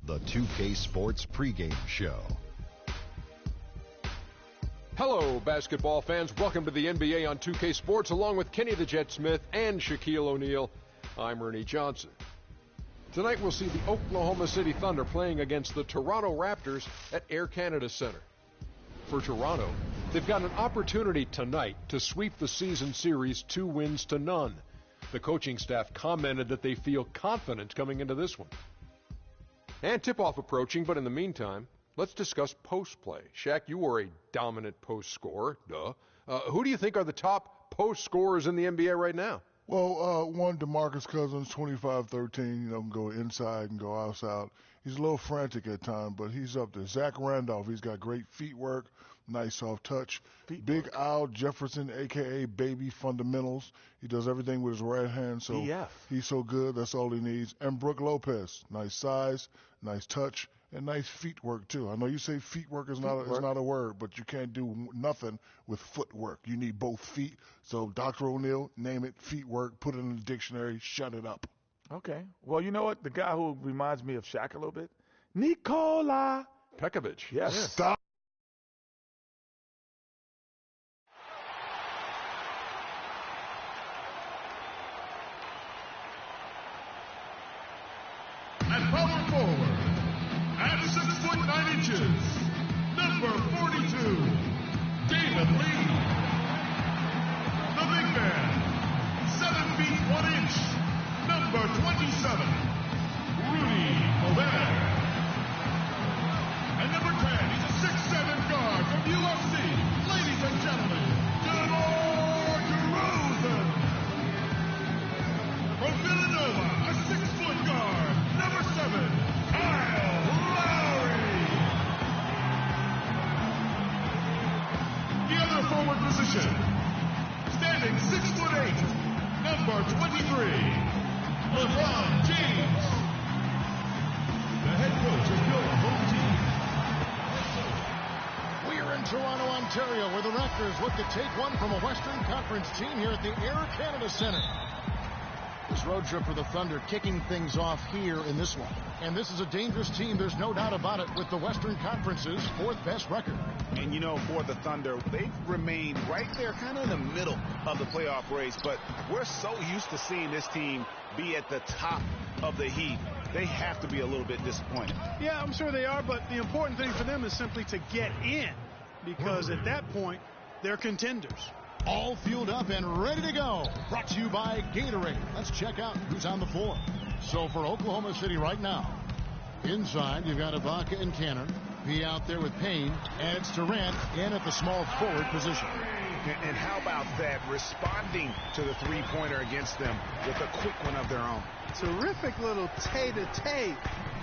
the 2K Sports pregame show. Hello, basketball fans. Welcome to the NBA on 2K Sports, along with Kenny the Jet Smith and Shaquille O'Neal. I'm Ernie Johnson. Tonight we'll see the Oklahoma City Thunder playing against the Toronto Raptors at Air Canada Center. For Toronto, they've got an opportunity tonight to sweep the season series 2-0. The coaching staff commented that they feel confident coming into this one. And tip-off approaching, but in the meantime, let's discuss post play. Shaq, you are a dominant post scorer. Duh. Who do you think are the top post scorers in the NBA right now? Well, one, DeMarcus Cousins, 25-13, can go inside and go outside. He's a little frantic at times, but he's up there. Zach Randolph, he's got great feet work, nice soft touch. Big Al Jefferson, a.k.a. Baby Fundamentals. He does everything with his right hand, so he's so good. That's all he needs. And Brook Lopez, nice size, nice touch, and nice feet work, too. I know you say feet work is not a word, but you can't do nothing with footwork. You need both feet. So, Dr. O'Neal, name it, feet work, put it in the dictionary, shut it up. Okay. Well, you know what? The guy who reminds me of Shaq a little bit, Nikola Pekovic. Yes. Stop. At power forward, at 6 foot 9 inches, number 42, David Lee. The big man, 7 feet 1 inch, number 27, Rudy Gobert. And number 10, he's a 6'7" guard from UFC. Ladies and gentlemen, DeMar DeRozan. From Villanova, a 6-foot guard, number 7, Kyle Lowry. The other forward position, standing 6'8", number 23, LeBron James. The head coach of your home team. We are in Toronto, Ontario, where the Raptors look to take one from a Western Conference team here at the Air Canada Center. This road trip for the Thunder kicking things off here in this one. And this is a dangerous team, there's no doubt about it, with the Western Conference's fourth best record. And for the Thunder, they've remained right there, kind of in the middle of the playoff race. But we're so used to seeing this team be at the top of the heap. They have to be a little bit disappointed. Yeah, I'm sure they are, but the important thing for them is simply to get in, because at that point, they're contenders. All fueled up and ready to go. Brought to you by Gatorade. Let's check out who's on the floor. So for Oklahoma City right now, inside you've got Ibaka and Cannon. P out there with Payne, and it's Durant in at the small forward position. And how about that, responding to the three-pointer against them with a quick one of their own. Terrific little tay-to-tay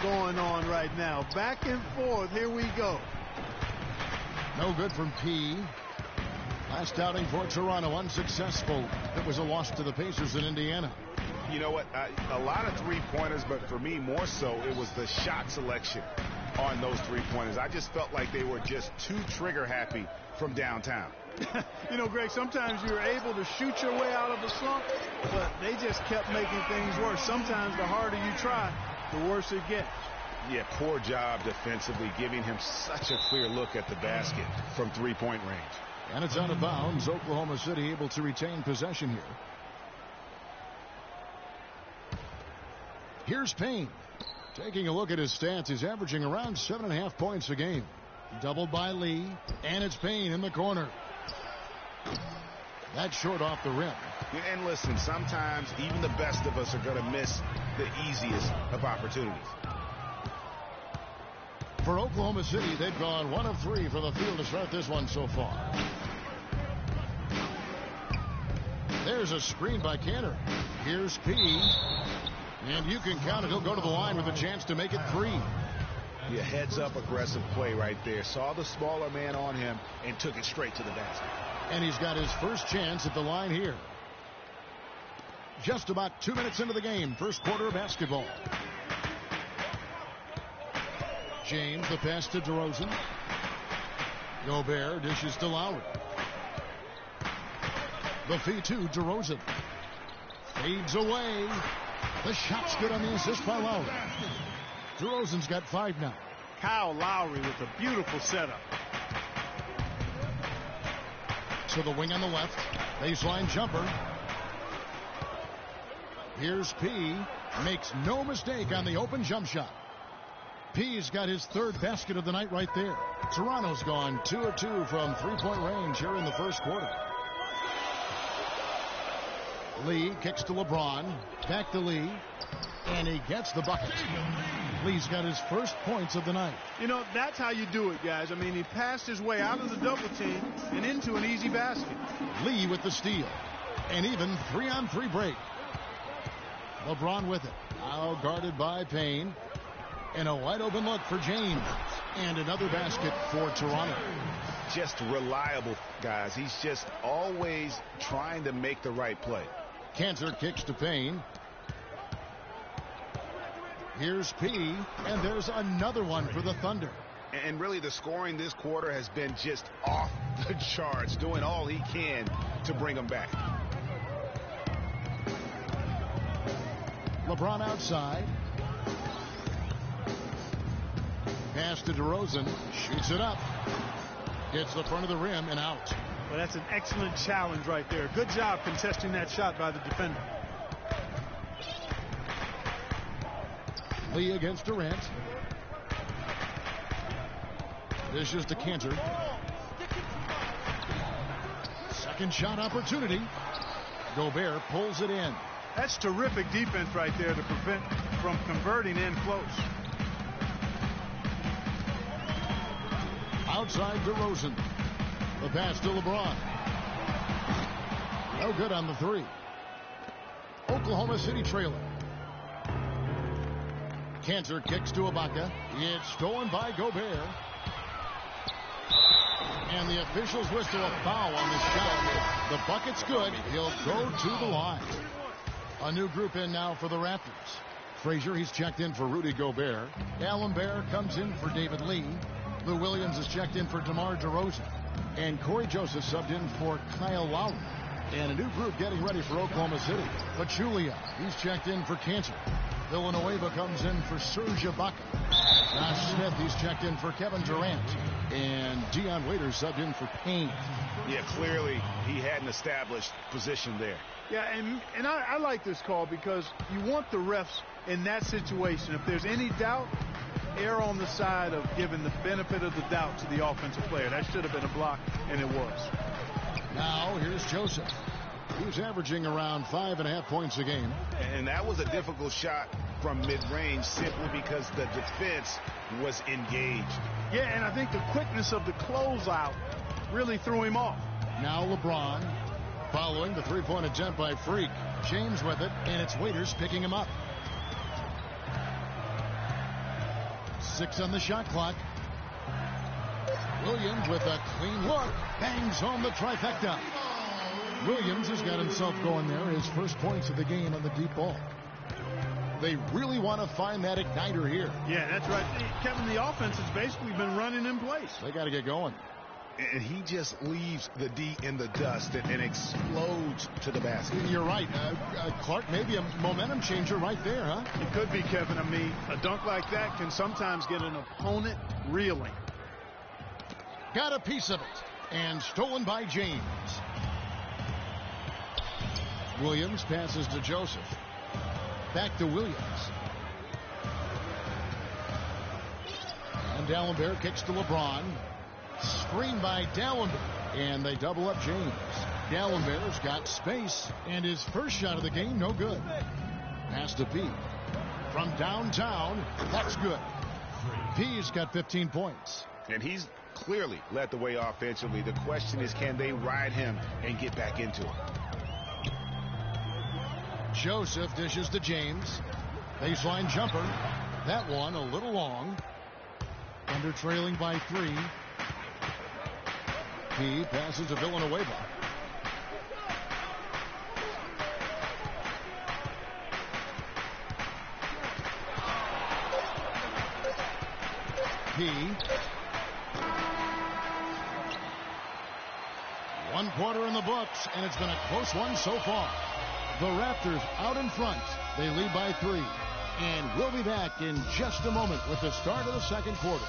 going on right now. Back and forth. Here we go. No good from P. Last outing for Toronto, unsuccessful. It was a loss to the Pacers in Indiana. You know what? A lot of three-pointers, but for me, more so, it was the shot selection on those three-pointers. I just felt like they were just too trigger-happy from downtown. Greg, sometimes you're able to shoot your way out of a slump, but they just kept making things worse. Sometimes the harder you try, the worse it gets. Yeah, poor job defensively, giving him such a clear look at the basket from three-point range. And it's out of bounds. Oklahoma City able to retain possession here. Here's Payne. Taking a look at his stats, he's averaging around 7.5 points a game. Doubled by Lee, and it's Payne in the corner. That's short off the rim. And listen, sometimes even the best of us are going to miss the easiest of opportunities. For Oklahoma City, they've gone 1 of 3 for the field to start this one so far. There's a screen by Cantor. Here's P. And you can count it. He'll go to the line with a chance to make it 3. Yeah, heads-up aggressive play right there. Saw the smaller man on him and took it straight to the basket. And he's got his first chance at the line here. Just about 2 minutes into the game. First quarter of basketball. James, the pass to DeRozan. Gobert dishes to Lowry. The feed to DeRozan. Fades away. The shot's good on the assist by Lowry. DeRozan's got 5 now. Kyle Lowry with a beautiful setup. To the wing on the left. Baseline jumper. Here's P. Makes no mistake on the open jump shot. P's got his 3rd basket of the night right there. Toronto's gone 2 of 2 from 3-point range here in the first quarter. Lee kicks to LeBron. Back to Lee. And he gets the bucket. Lee's got his first points of the night. You know, that's how you do it, guys. I mean, he passed his way out of the double team and into an easy basket. Lee with the steal. And even 3-on-3 break. LeBron with it. Now guarded by Payne. And a wide open look for James. And another basket for Toronto. Just reliable, guys. He's just always trying to make the right play. Cantor kicks to Payne. Here's P. And there's another one for the Thunder. And really the scoring this quarter has been just off the charts, doing all he can to bring them back. LeBron outside. Pass to DeRozan. Shoots it up. Hits the front of the rim and out. Well, that's an excellent challenge right there. Good job contesting that shot by the defender. Lee against Durant. Dishes to Cantor. Second shot opportunity. Gobert pulls it in. That's terrific defense right there to prevent from converting in close. Outside DeRozan. The pass to LeBron. No good on the 3. Oklahoma City trailing. Cantor kicks to Ibaka. It's stolen by Gobert. And the officials whistle a foul on the shot. The bucket's good. He'll go to the line. A new group in now for the Raptors. Frazier, he's checked in for Rudy Gobert. Allen Bear comes in for David Lee. Lou Williams is checked in for DeMar DeRozan. And Corey Joseph subbed in for Kyle Lowry. And a new group getting ready for Oklahoma City. Pachulia, he's checked in for Cantor. Villanueva comes in for Serge Ibaka. Josh Smith, he's checked in for Kevin Durant. And Dion Waiters subbed in for Payne. Yeah, clearly he had an established position there. Yeah, and I like this call because you want the refs in that situation. If there's any doubt, err on the side of giving the benefit of the doubt to the offensive player. That should have been a block, and it was. Now here's Joseph. He's averaging around 5.5 points a game. And that was a difficult shot from mid-range simply because the defense was engaged. Yeah, and I think the quickness of the closeout really threw him off. Now LeBron following the 3-point attempt by Freak. James with it, and it's Waiters picking him up. 6 on the shot clock. Williams with a clean look. Bangs home the trifecta. Williams has got himself going there. His first points of the game on the deep ball. They really want to find that igniter here. Yeah, that's right. Kevin, the offense has basically been running in place. They got to get going. And he just leaves the D in the dust and explodes to the basket. You're right. Clark, maybe a momentum changer right there, huh? It could be, Kevin. I mean, a dunk like that can sometimes get an opponent reeling. Got a piece of it. And stolen by James. Williams passes to Joseph. Back to Williams. And Dallenberg kicks to LeBron. Screen by Dallenberg. And they double up James. Dallenberg's got space. And his first shot of the game, no good. Pass to P. From downtown, that's good. P's got 15 points. And he's clearly led the way offensively. The question is, can they ride him and get back into it? Joseph dishes to James. Baseline jumper. That one a little long. Thunder trailing by 3. He passes to Villanueva. He. 1 quarter in the books, and it's been a close one so far. The Raptors out in front. They lead by 3. And we'll be back in just a moment with the start of the second quarter.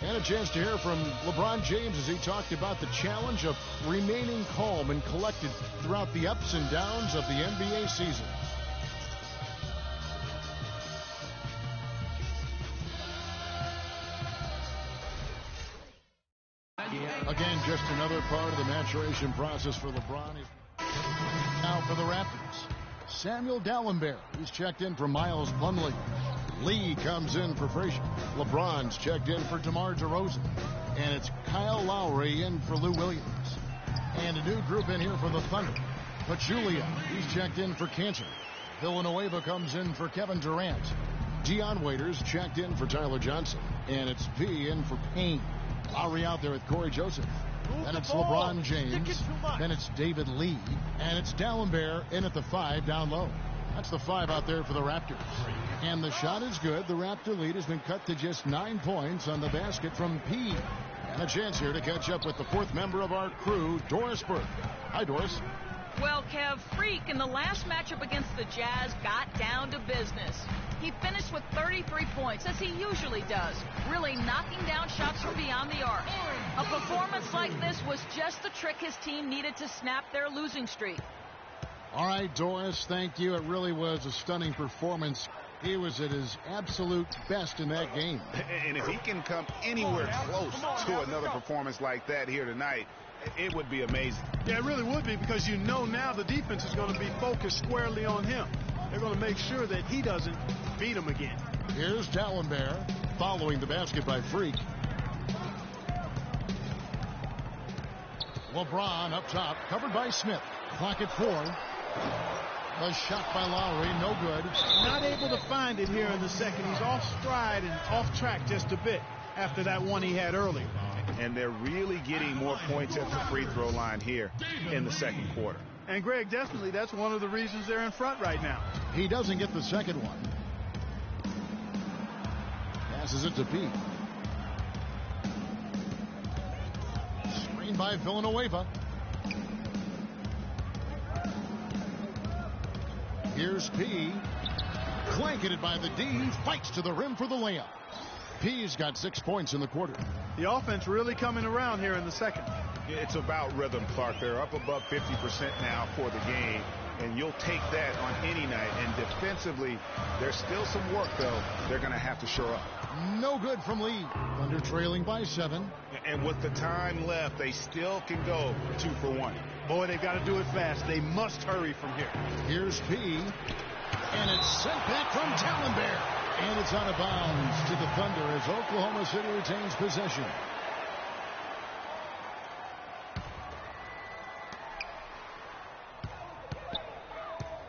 And a chance to hear from LeBron James as he talked about the challenge of remaining calm and collected throughout the ups and downs of the NBA season. Again, just another part of the maturation process for LeBron. Now for the Raptors, Samuel Dallenberg. He's checked in for Miles Plumlee. Lee comes in for Frazier. LeBron's checked in for DeMar DeRozan. And it's Kyle Lowry in for Lou Williams. And a new group in here for the Thunder. Pachulia, he's checked in for Cantor. Villanueva comes in for Kevin Durant. Dion Waiters checked in for Tyler Johnson. And it's P in for Payne. Lowry out there with Corey Joseph. Then it's LeBron James. Then it's David Lee. And it's Dallenberg in at the 5 down low. That's the 5 out there for the Raptors. And the shot is good. The Raptor lead has been cut to just 9 points on the basket from P. And a chance here to catch up with the 4th member of our crew, Doris Burke. Hi, Doris. Well, Kev, Freak in the last matchup against the Jazz got down to business. He finished with 33 points, as he usually does, really knocking down shots from beyond the arc. A performance like this was just the trick his team needed to snap their losing streak. All right, Doris, thank you. It really was a stunning performance. He was at his absolute best in that game. And if he can come anywhere close to another performance like that here tonight, it would be amazing. Yeah, it really would be, because you know now the defense is going to be focused squarely on him. They're going to make sure that he doesn't beat him again. Here's Dallenberg following the basket by Freak. LeBron up top, covered by Smith. Clock at 4. A shot by Lowry, no good. Not able to find it here in the second. He's off stride and off track just a bit after that one he had earlier. And they're really getting more points at the free throw line here in the second quarter. And, Greg, definitely that's one of the reasons they're in front right now. He doesn't get the second one. Passes it to P. Screen by Villanueva. Here's P. Clanketed by the D. Fights to the rim for the layup. P's got 6 points in the quarter. The offense really coming around here in the second. It's about rhythm, Clark. They're up above 50% now for the game, and you'll take that on any night. And defensively, there's still some work, though, they're going to have to shore up. No good from Lee. Thunder trailing by 7. And with the time left, they still can go 2 for 1. Boy, they've got to do it fast. They must hurry from here. Here's P. And it's sent back from Dallenberg. And it's out of bounds to the Thunder as Oklahoma City retains possession.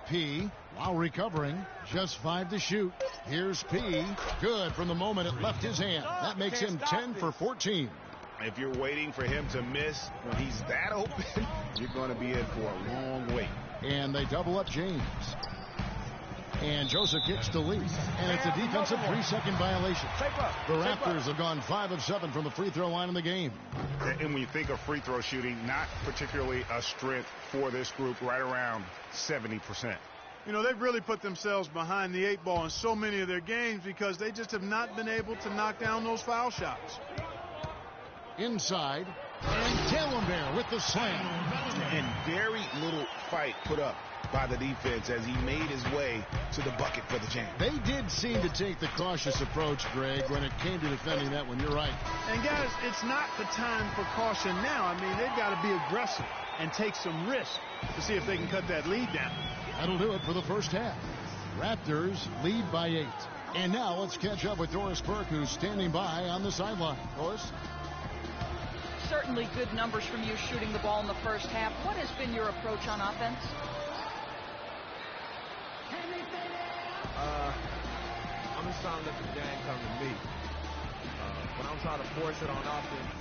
P. While recovering, just 5 to shoot. Here's P. Good from the moment it left his hand. That makes him 10 for 14. If you're waiting for him to miss when he's that open, you're going to be in for a long wait. And they double up James. And Joseph kicks to Lee. And it's a defensive 3-second violation. The Raptors have gone 5 of 7 from the free throw line in the game. And when you think of free throw shooting, not particularly a strength for this group, right around 70%. You know, they've really put themselves behind the 8 ball in so many of their games because they just have not been able to knock down those foul shots. Inside. And Dallenberg with the slam. And very little fight put up by the defense as he made his way to the bucket for the jam. They did seem to take the cautious approach, Greg, when it came to defending that one. You're right. And, guys, it's not the time for caution now. I mean, they've got to be aggressive and take some risk to see if they can cut that lead down. That'll do it for the first half. Raptors lead by 8. And now let's catch up with Doris Burke, who's standing by on the sideline. Doris? Certainly good numbers from you shooting the ball in the first half. What has been your approach on offense? I'm just trying to let the game come to me. When I'm trying to force it on offense,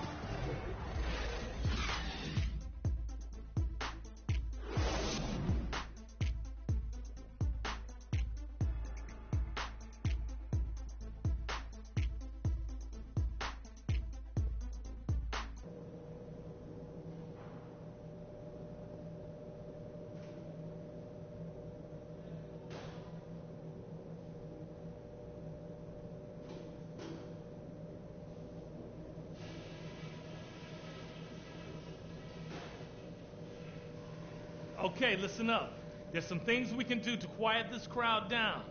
Okay, listen up. There's some things we can do to quiet this crowd down.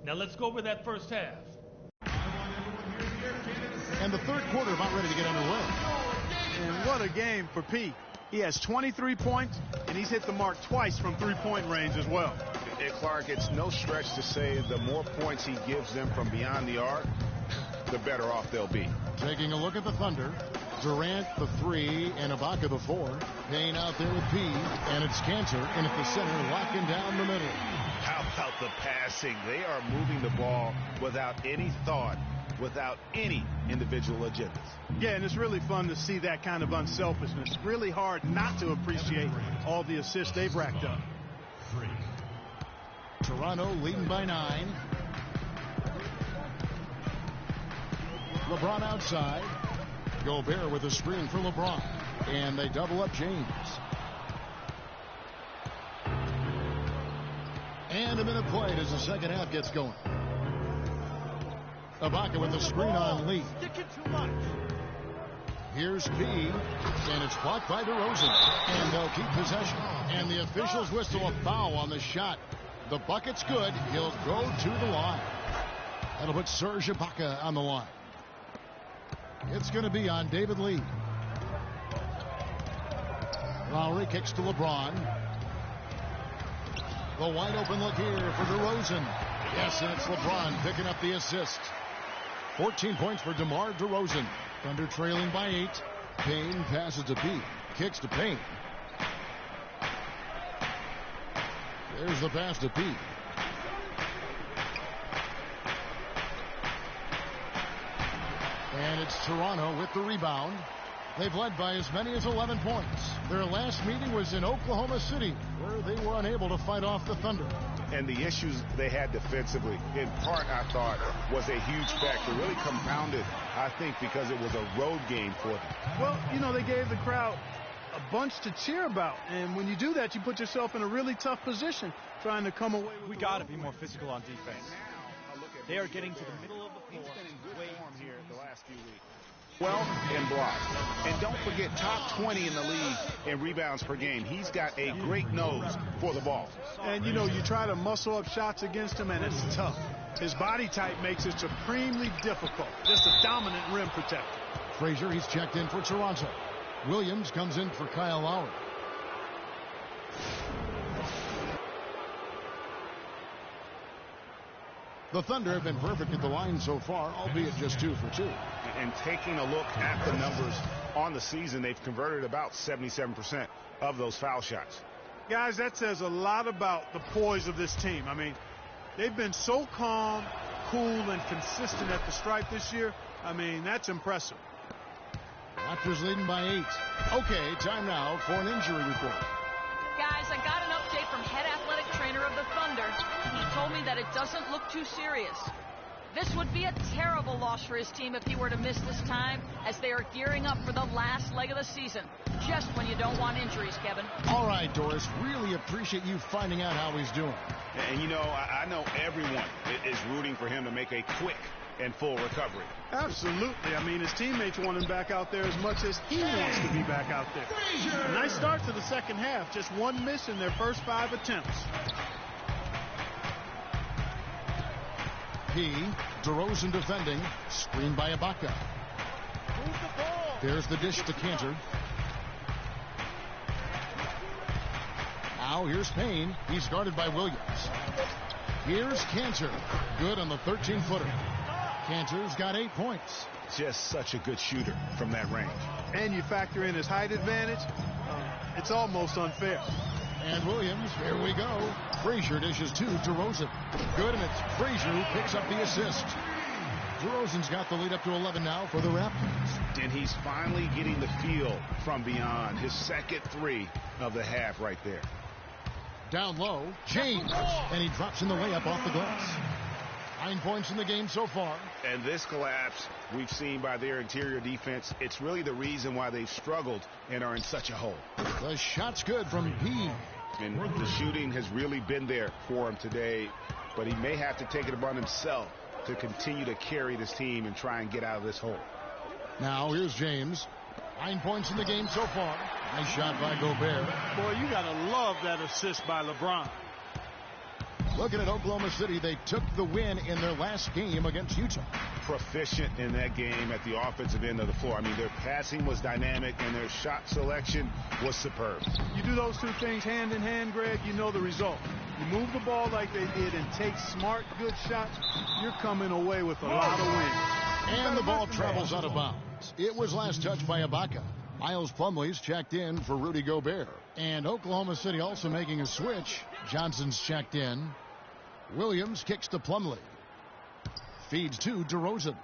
Now let's go over that first half. And the third quarter about ready to get underway. And what a game for P. He has 23 points, and he's hit the mark twice from three-point range as well. And Clark, it's no stretch to say the more points he gives them from beyond the arc, the better off they'll be. Taking a look at the Thunder. Durant the 3 and Ibaka the 4. Payne out there with P, and it's Cantor in at the center, locking down the middle. How about the passing? They are moving the ball without any thought, without any individual agendas. Yeah, and it's really fun to see that kind of unselfishness. Really hard not to appreciate all the assists they've racked up. Toronto leading by 9. LeBron outside. Gobert with a screen for LeBron. And they double up James. And a minute played as the second half gets going. Ibaka with a screen on Lee. Here's P, and it's blocked by DeRozan. And they'll keep possession. And the officials whistle a foul on the shot. The bucket's good. He'll go to the line. That'll put Serge Ibaka on the line. It's going to be on David Lee. Lowry kicks to LeBron. The wide open look here for DeRozan. Yes, and it's LeBron picking up the assist. 14 points for DeMar DeRozan. Thunder trailing by 8. Payne passes to P. Kicks to Payne. There's the pass to P. And it's Toronto with the rebound. They've led by as many as 11 points. Their last meeting was in Oklahoma City, where they were unable to fight off the Thunder. And the issues they had defensively, in part, I thought, was a huge factor. Really compounded, I think, because it was a road game for them. Well, you know, they gave the crowd a bunch to cheer about. And when you do that, you put yourself in a really tough position trying to come away with. We got to be more physical on defense. They are getting to the middle of the floor. He's been in good form here the last few weeks. 12 and blocks. And don't forget, top 20 in the league in rebounds per game. He's got a great nose for the ball. And, you know, you try to muscle up shots against him, and it's tough. His body type makes it supremely difficult. Just a dominant rim protector. Frazier, he's checked in for Toronto. Williams comes in for Kyle Lowry. The Thunder have been perfect at the line so far, albeit just 2 for 2. And taking a look at the numbers on the season, they've converted about 77% of those foul shots. Guys, that says a lot about the poise of this team. I mean, they've been so calm, cool, and consistent at the stripe this year. I mean, that's impressive. Raptors leading by 8. Okay, time now for an injury report. Guys, I got an update from head athletic trainer of the Thunder. He told me that it doesn't look too serious. This would be a terrible loss for his team if he were to miss this time, as they are gearing up for the last leg of the season. Just when you don't want injuries, Kevin. All right, Doris, really appreciate you finding out how he's doing. And, you know, I know everyone is rooting for him to make a quick and full recovery. Absolutely. I mean, his teammates want him back out there as much as he wants to be back out there. A nice start to the second half. Just 1 miss in their first 5 attempts. P. DeRozan defending. Screened by Ibaka. There's the dish to Cantor. Now here's Payne. He's guarded by Williams. Here's Cantor. Good on the 13-footer. Cantor's got 8 points. Just such a good shooter from that range. And you factor in his height advantage, it's almost unfair. And Williams, here we go. Frazier dishes to DeRozan. Good, and it's Frazier who picks up the assist. DeRozan's got the lead up to 11 now for the Raptors. And he's finally getting the feel from beyond. His second 3 of the half right there. Down low, James, and he drops in the layup off the glass. 9 points in the game so far. And this collapse we've seen by their interior defense, it's really the reason why they've struggled and are in such a hole. The shot's good from P. And the shooting has really been there for him today, but he may have to take it upon himself to continue to carry this team and try and get out of this hole. Now here's James. 9 points in the game so far. Nice shot by Gobert. Boy, you got to love that assist by LeBron. Looking at Oklahoma City, they took the win in their last game against Utah. Proficient in that game at the offensive end of the floor. I mean, their passing was dynamic and their shot selection was superb. You do those two things hand in hand, Greg, you know the result. You move the ball like they did and take smart, good shots, you're coming away with a lot of wins. And the ball travels out of bounds. It was last touched by Ibaka. Miles Plumlee's checked in for Rudy Gobert. And Oklahoma City also making a switch. Johnson's checked in. Williams kicks to Plumlee. Feeds to DeRozan.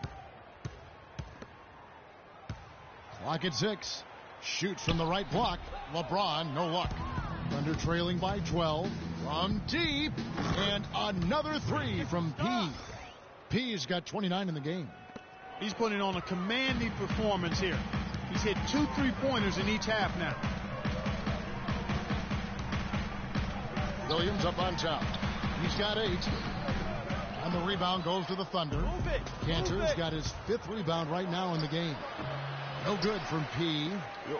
Clock at 6. Shoots from the right block. LeBron, no luck. Thunder trailing by 12. From deep. And another three from P. P's got 29 in the game. He's putting on a commanding performance here. He's hit 2 3-pointers in each half now. Williams up on top. He's got 8. And the rebound goes to the Thunder. Cantor's got his 5th rebound right now in the game. No good from P.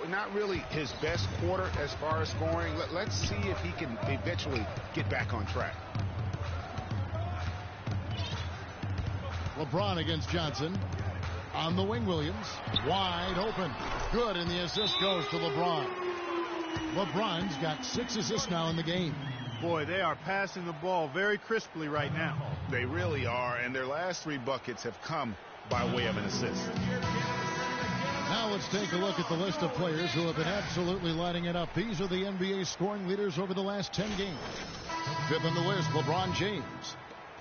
Not really his best quarter as far as scoring. Let's see if he can eventually get back on track. LeBron against Johnson. On the wing, Williams. Wide open. Good, and the assist goes to LeBron. LeBron's got 6 assists now in the game. Boy, they are passing the ball very crisply right now. They really are, and their last 3 buckets have come by way of an assist. Now let's take a look at the list of players who have been absolutely lighting it up. These are the NBA scoring leaders over the last 10 games. 5th on the list, LeBron James.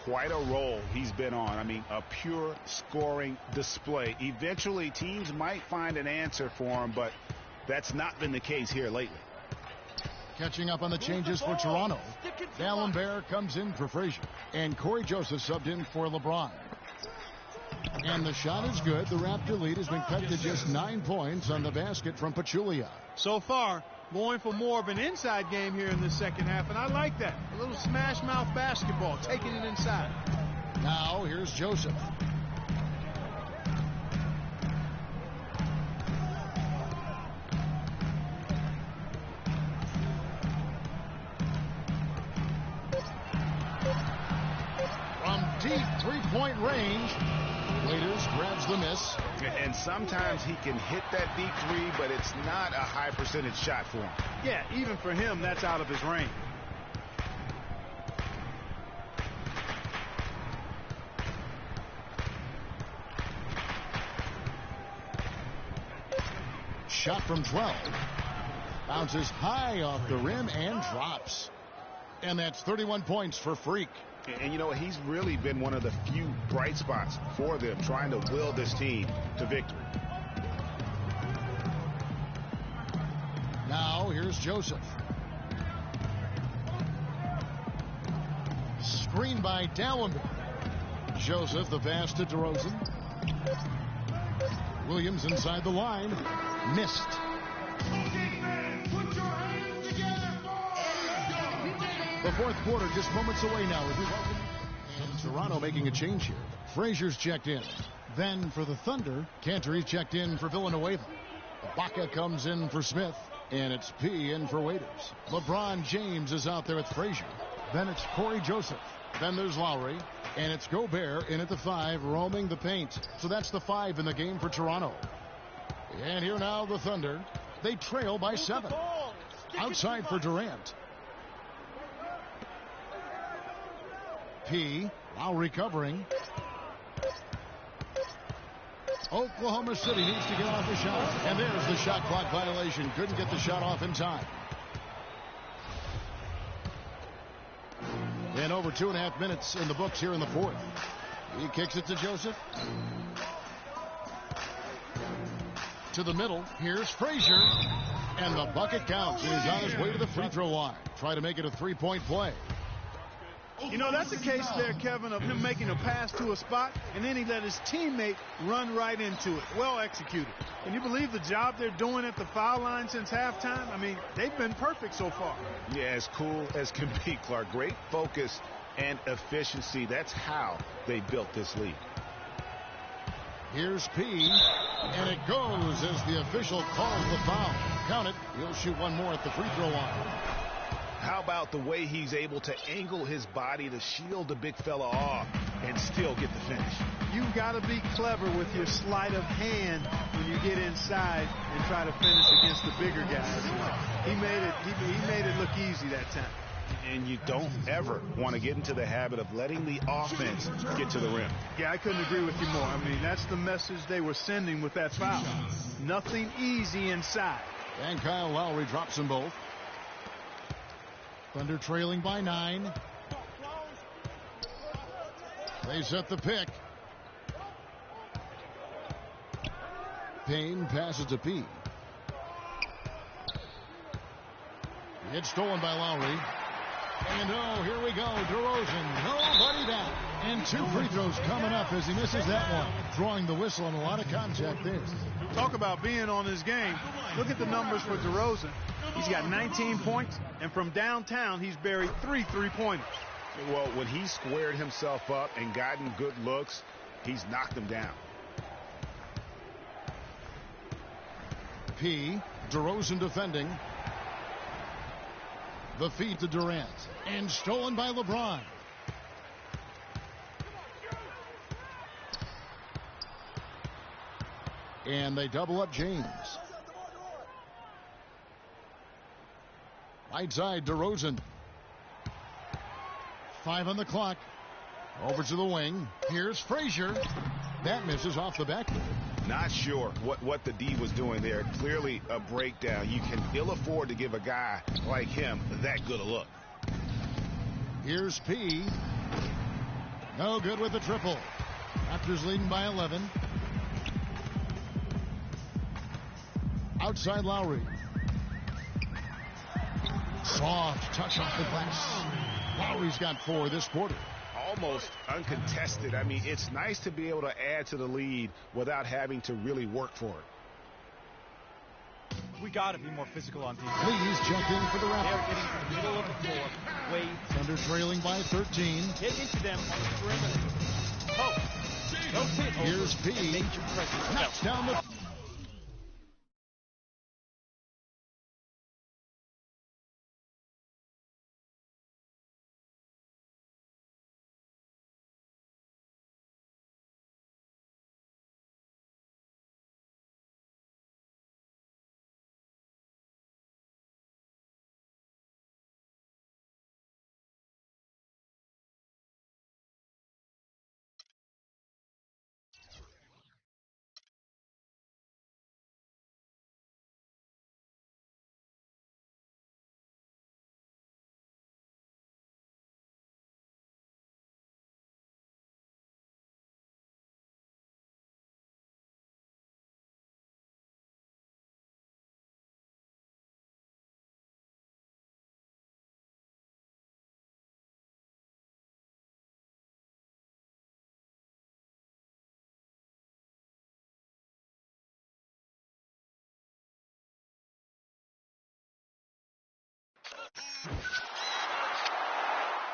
Quite a role he's been on. I mean, a pure scoring display. Eventually, teams might find an answer for him, but that's not been the case here lately. Catching up on the changes for Toronto. D'Alembert comes in for Frazier. And Corey Joseph subbed in for LeBron. And the shot is good. The Raptor lead has been cut to just 9 points on the basket from Pachulia. So far, going for more of an inside game here in the second half, and I like that. A little smash mouth basketball, taking it inside. Now here's Joseph. From deep 3-point range, Waiters grabs the miss. And sometimes he can hit that deep 3, but it's not a high percentage shot for him. Yeah, even for him, that's out of his range. Shot from 12. Bounces high off the rim and drops. And that's 31 points for Freak. And you know, he's really been one of the few bright spots for them, trying to will this team to victory. Now here's Joseph. Screen by D'Alembert. Joseph, the pass to DeRozan. Williams inside the line. Missed. The fourth quarter just moments away now. And Toronto making a change here. Frazier's checked in. Then for the Thunder, Cantor checked in for Villanueva. Ibaka comes in for Smith. And it's P in for Waiters. LeBron James is out there with Frazier. Then it's Corey Joseph. Then there's Lowry. And it's Gobert in at the 5, roaming the paint. So that's the 5 in the game for Toronto. And here now the Thunder. They trail by 7. Outside for Durant. P. Lowry covering. Oklahoma City needs to get off the shot. And there's the shot clock violation. Couldn't get the shot off in time. And over 2.5 minutes in the books here in the fourth. He kicks it to Joseph. To the middle. Here's Frazier. And the bucket counts. He's on his way to the free throw line. Try to make it a 3-point play. You know, that's a case there, Kevin, of him making a pass to a spot, and then he let his teammate run right into it. Well executed. Can you believe the job they're doing at the foul line since halftime? I mean, they've been perfect so far. Yeah, as cool as can be, Clark. Great focus and efficiency. That's how they built this lead. Here's P, and it goes as the official calls the foul. Count it. He'll shoot one more at the free throw line. How about the way he's able to angle his body to shield the big fella off and still get the finish? You've got to be clever with your sleight of hand when you get inside and try to finish against the bigger guys. He made it look easy that time. And you don't ever want to get into the habit of letting the offense get to the rim. Yeah, I couldn't agree with you more. I mean, that's the message they were sending with that foul. Nothing easy inside. And Kyle Lowry drops them both. Thunder trailing by 9. They set the pick. Payne passes to P. It's stolen by Lowry. And oh, here we go. DeRozan, nobody down. And 2 free throws coming up as he misses that one. Drawing the whistle on a lot of contact there. Talk about being on his game. Look at the numbers for DeRozan. He's got 19 points, and from downtown, he's buried 3 3-pointers. Well, when he squared himself up and gotten good looks, he's knocked them down. P. DeRozan defending. The feed to Durant. And stolen by LeBron. And they double up James. Right side, DeRozan. 5 on the clock. Over to the wing. Here's Frazier. That misses off the backboard. Not sure what the D was doing there. Clearly a breakdown. You can ill afford to give a guy like him that good a look. Here's P. No good with the triple. Raptors leading by 11. Outside Lowry. Soft touch off the glass. Lowry's got 4 this quarter. Almost uncontested. I mean, it's nice to be able to add to the lead without having to really work for it. We got to be more physical on defense. Please check in for the Raptors. They're getting to the middle of the floor. Wade. Thunder trailing by 13. Hit into them on the perimeter. Oh. Rotate. Here's P. Knocks down the...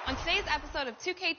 On today's episode of 2K